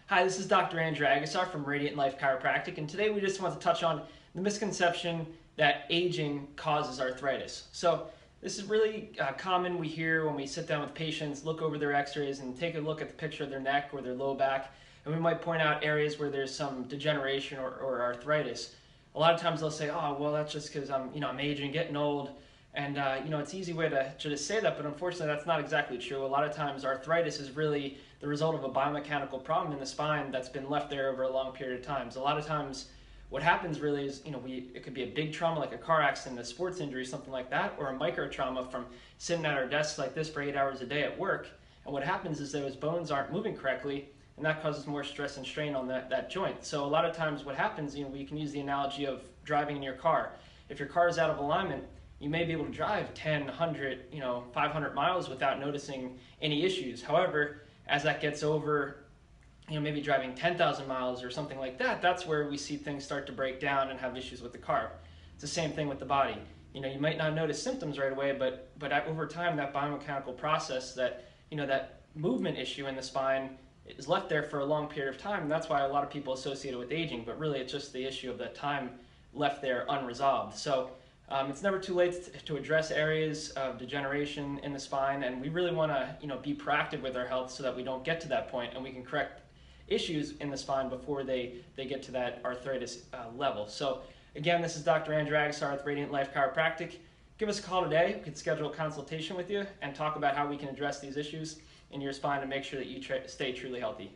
Hi, this is Dr. Andrew Agasar from Radiant Life Chiropractic, and today we just want to touch on the misconception that aging causes arthritis. So this is really common. We hear when we sit down with patients, look over their x-rays and take a look at the picture of their neck or their low back, and we might point out areas where there's some degeneration or arthritis. A lot of times they'll say, oh, well, that's just because I'm aging, getting old. And it's an easy way to just say that, but unfortunately that's not exactly true. A lot of times arthritis is really the result of a biomechanical problem in the spine that's been left there over a long period of time. So a lot of times what happens really is, it could be a big trauma like a car accident, a sports injury, something like that, or a micro trauma from sitting at our desks like this for 8 hours a day at work. And what happens is those bones aren't moving correctly, and that causes more stress and strain on that joint. So a lot of times what happens, we can use the analogy of driving in your car. If your car is out of alignment, you may be able to drive 10, 100, 500 miles without noticing any issues. However, as that gets over, maybe driving 10,000 miles or something like that, that's where we see things start to break down and have issues with the car. It's the same thing with the body. You might not notice symptoms right away, but over time, that biomechanical process, that movement issue in the spine is left there for a long period of time, and that's why a lot of people associate it with aging, but really it's just the issue of that time left there unresolved. So it's never too late to address areas of degeneration in the spine, and we really want to be proactive with our health so that we don't get to that point and we can correct issues in the spine before they get to that arthritis level. So again, this is Dr. Andrew Agasar with Radiant Life Chiropractic. Give us a call today. We can schedule a consultation with you and talk about how we can address these issues in your spine and make sure that you stay truly healthy.